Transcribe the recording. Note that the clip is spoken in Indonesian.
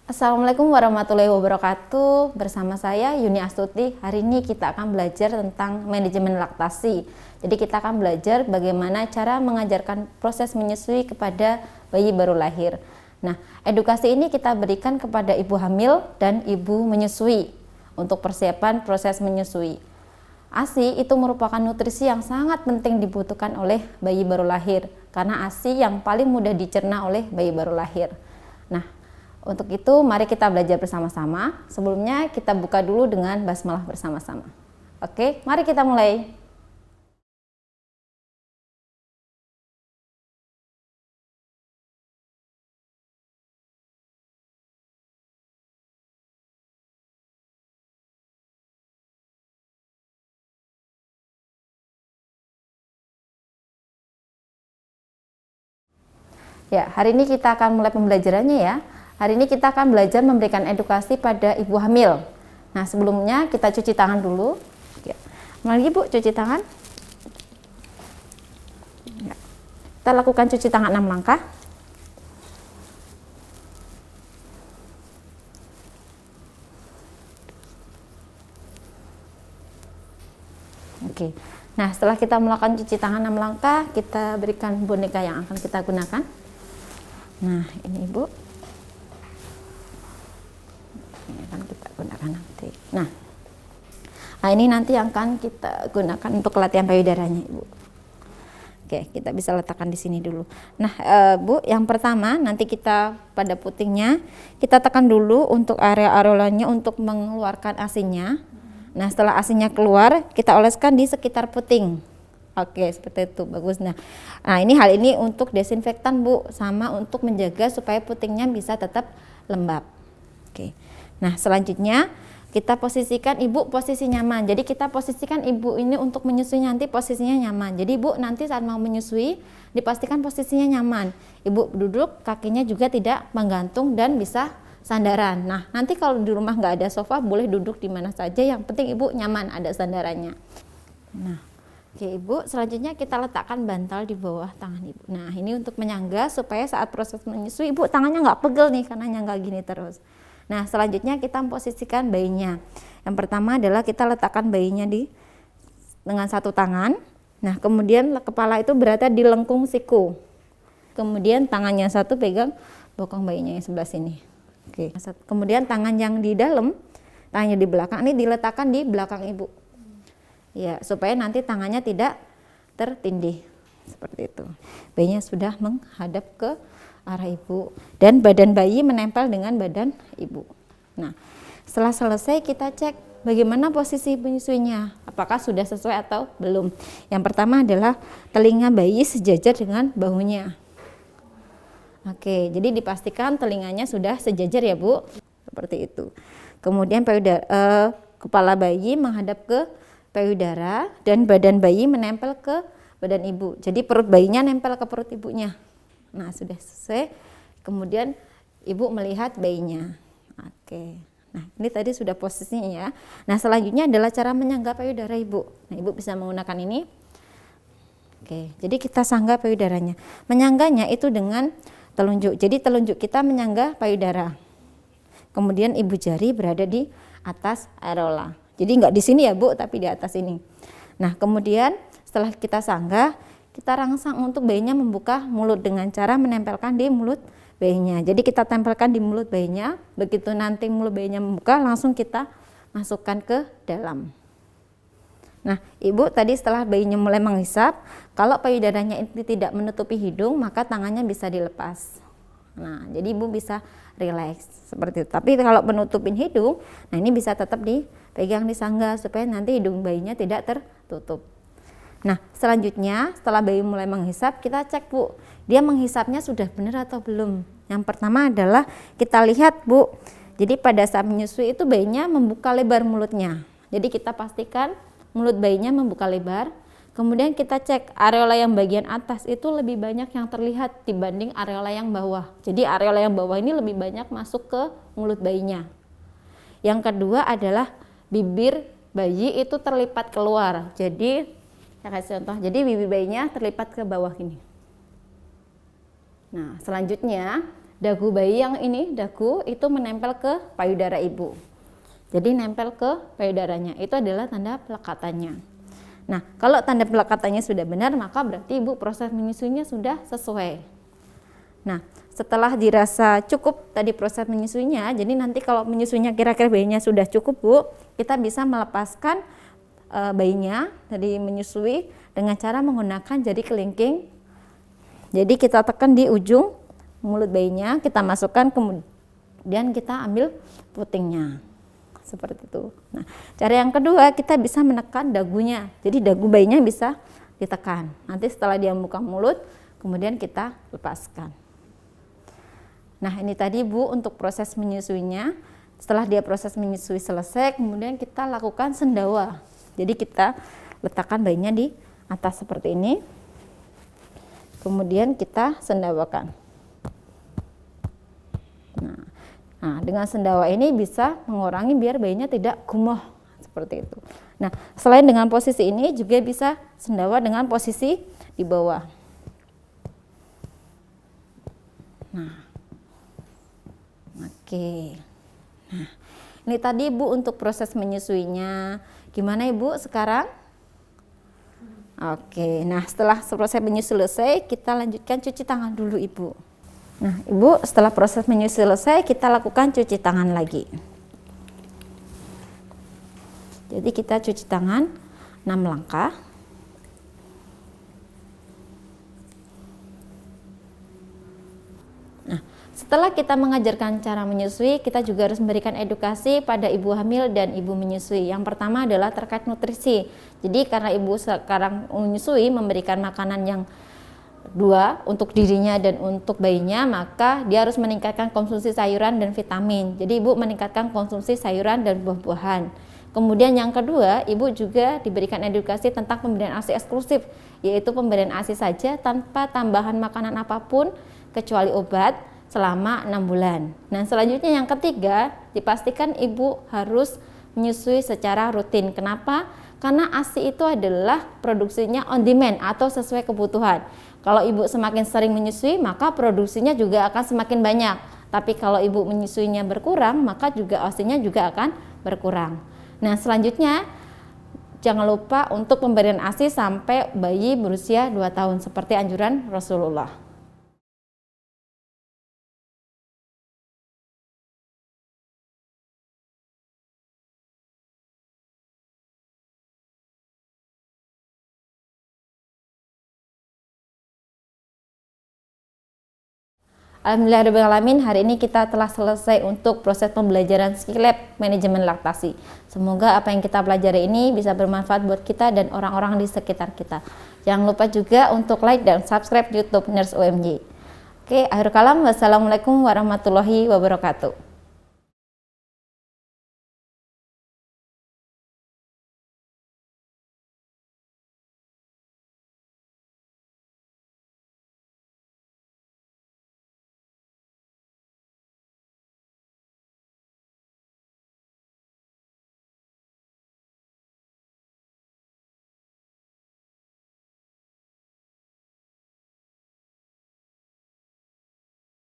Assalamualaikum warahmatullahi wabarakatuh. Bersama saya Yuni Astuti. Hari ini kita akan belajar tentang manajemen laktasi. Jadi kita akan belajar bagaimana cara mengajarkan proses menyusui kepada bayi baru lahir. Nah, edukasi ini kita berikan kepada ibu hamil dan ibu menyusui untuk persiapan proses menyusui. ASI itu merupakan nutrisi yang sangat penting dibutuhkan oleh bayi baru lahir karena ASI yang paling mudah dicerna oleh bayi baru lahir. Nah, untuk itu mari kita belajar bersama-sama. Sebelumnya kita buka dulu dengan basmalah bersama-sama. Oke, mari kita mulai. Ya, hari ini kita akan mulai pembelajarannya ya. Hari ini kita akan belajar memberikan edukasi pada ibu hamil. Nah, sebelumnya kita cuci tangan dulu. Ya. Mari Ibu cuci tangan. Ya. Kita lakukan cuci tangan 6 langkah. Oke. Nah, setelah kita melakukan cuci tangan 6 langkah, kita berikan boneka yang akan kita gunakan. Nah, ini Ibu. Ini akan kita gunakan nanti. Nah, ini nanti akan kita gunakan untuk latihan payudaranya, Ibu. Oke, kita bisa letakkan di sini dulu. Nah, Bu, yang pertama nanti kita pada putingnya kita tekan dulu untuk area areolanya untuk mengeluarkan asinya. Nah, setelah asinya keluar, kita oleskan di sekitar puting. Oke, seperti itu, bagus. Nah, hal ini untuk desinfektan, Bu, sama untuk menjaga supaya putingnya bisa tetap lembab. Oke. Nah, selanjutnya kita posisikan ibu posisi nyaman. Jadi kita posisikan ibu ini untuk menyusui nanti posisinya nyaman. Jadi ibu nanti saat mau menyusui dipastikan posisinya nyaman. Ibu duduk, kakinya juga tidak menggantung dan bisa sandaran. Nah, nanti kalau di rumah nggak ada sofa boleh duduk di mana saja. Yang penting ibu nyaman ada sandarannya. Nah, oke Ibu, selanjutnya kita letakkan bantal di bawah tangan Ibu. Nah, ini untuk menyangga supaya saat proses menyusui Ibu tangannya nggak pegel nih karena nyangga gini terus. Nah, selanjutnya kita posisikan bayinya. Yang pertama adalah kita letakkan bayinya dengan satu tangan. Nah, kemudian kepala itu berada di lengkung siku. Kemudian tangannya satu pegang bokong bayinya yang sebelah sini. Oke. Kemudian tangan yang di dalam, tangannya di belakang ini diletakkan di belakang Ibu. Ya, supaya nanti tangannya tidak tertindih. Seperti itu. Bayinya sudah menghadap ke arah ibu dan badan bayi menempel dengan badan ibu. Nah, setelah selesai kita cek bagaimana posisi penyusuinya, apakah sudah sesuai atau belum. Yang pertama adalah telinga bayi sejajar dengan bahunya. Oke, jadi dipastikan telinganya sudah sejajar ya Bu, seperti itu. Kemudian kepala bayi menghadap ke payudara dan badan bayi menempel ke badan ibu. Jadi perut bayinya nempel ke perut ibunya. Nah, sudah selesai. Kemudian ibu melihat bayinya. Oke. Nah, ini tadi sudah posisinya ya. Nah, selanjutnya adalah cara menyangga payudara ibu. Nah, ibu bisa menggunakan ini. Oke, jadi kita sangga payudaranya. Menyangganya itu dengan telunjuk. Jadi telunjuk kita menyangga payudara. Kemudian ibu jari berada di atas areola. Jadi nggak di sini ya Bu, tapi di atas ini. Nah, kemudian setelah kita sangga, kita rangsang untuk bayinya membuka mulut dengan cara menempelkan di mulut bayinya. Jadi kita tempelkan di mulut bayinya, begitu nanti mulut bayinya membuka langsung kita masukkan ke dalam. Nah, ibu tadi setelah bayinya mulai menghisap, kalau payudaranya ini tidak menutupi hidung maka tangannya bisa dilepas. Nah, jadi ibu bisa rileks seperti itu. Tapi kalau menutupin hidung, nah ini bisa tetap dipegang disangga supaya nanti hidung bayinya tidak tertutup. Nah, selanjutnya setelah bayi mulai menghisap, kita cek Bu, dia menghisapnya sudah benar atau belum. Yang pertama adalah kita lihat Bu, jadi pada saat menyusui itu bayinya membuka lebar mulutnya. Jadi kita pastikan mulut bayinya membuka lebar. Kemudian kita cek areola yang bagian atas itu lebih banyak yang terlihat dibanding areola yang bawah. Jadi areola yang bawah ini lebih banyak masuk ke mulut bayinya. Yang kedua adalah bibir bayi itu terlipat keluar. Jadi saya kasih contoh, jadi bibir bayinya terlipat ke bawah gini. Nah, selanjutnya dagu bayi yang ini, dagu itu menempel ke payudara ibu. Jadi nempel ke payudaranya, itu adalah tanda pelekatannya. Nah, kalau tanda pelekatannya sudah benar, maka berarti ibu proses menyusuinya sudah sesuai. Nah, setelah dirasa cukup tadi proses menyusuinya, jadi nanti kalau menyusuinya kira-kira bayinya sudah cukup Bu, kita bisa melepaskan bayinya dari menyusui dengan cara menggunakan jari kelingking. Jadi kita tekan di ujung mulut bayinya, kita masukkan, kemudian kita ambil putingnya. Seperti itu. Nah, cara yang kedua kita bisa menekan dagunya. Jadi dagu bayinya bisa ditekan. Nanti setelah dia membuka mulut, kemudian kita lepaskan. Nah, ini tadi Bu untuk proses menyusuinya. Setelah dia proses menyusui selesai, kemudian kita lakukan sendawa. Jadi kita letakkan bayinya di atas seperti ini. Kemudian kita sendawakan. Nah, dengan sendawa ini bisa mengurangi biar bayinya tidak gumoh seperti itu. Nah, selain dengan posisi ini juga bisa sendawa dengan posisi di bawah. Nah, oke. Nah, ini tadi Ibu untuk proses menyusuinya. Gimana Ibu sekarang? Oke, nah setelah proses menyusui selesai, kita lanjutkan cuci tangan dulu Ibu. Nah, Ibu setelah proses menyusui selesai, kita lakukan cuci tangan lagi. Jadi kita cuci tangan 6 langkah. Nah, setelah kita mengajarkan cara menyusui, kita juga harus memberikan edukasi pada ibu hamil dan ibu menyusui. Yang pertama adalah terkait nutrisi. Jadi karena ibu sekarang menyusui memberikan makanan yang dua untuk dirinya dan untuk bayinya, maka dia harus meningkatkan konsumsi sayuran dan vitamin. Jadi ibu meningkatkan konsumsi sayuran dan buah-buahan. Kemudian yang kedua, ibu juga diberikan edukasi tentang pemberian ASI eksklusif, yaitu pemberian ASI saja tanpa tambahan makanan apapun kecuali obat selama 6 bulan. Nah, selanjutnya yang ketiga, dipastikan ibu harus menyusui secara rutin. Kenapa? Karena ASI itu adalah produksinya on demand atau sesuai kebutuhan. Kalau ibu semakin sering menyusui, maka produksinya juga akan semakin banyak. Tapi kalau ibu menyusuinya berkurang, maka juga ASI-nya juga akan berkurang. Nah, selanjutnya jangan lupa untuk pemberian ASI sampai bayi berusia 2 tahun seperti anjuran Rasulullah. Alhamdulillahirrahmanirrahim, hari ini kita telah selesai untuk proses pembelajaran skill lab manajemen laktasi. Semoga apa yang kita pelajari ini bisa bermanfaat buat kita dan orang-orang di sekitar kita. Jangan lupa juga untuk like dan subscribe YouTube Nurse UMJ. Oke, akhir kalam, wassalamualaikum warahmatullahi wabarakatuh.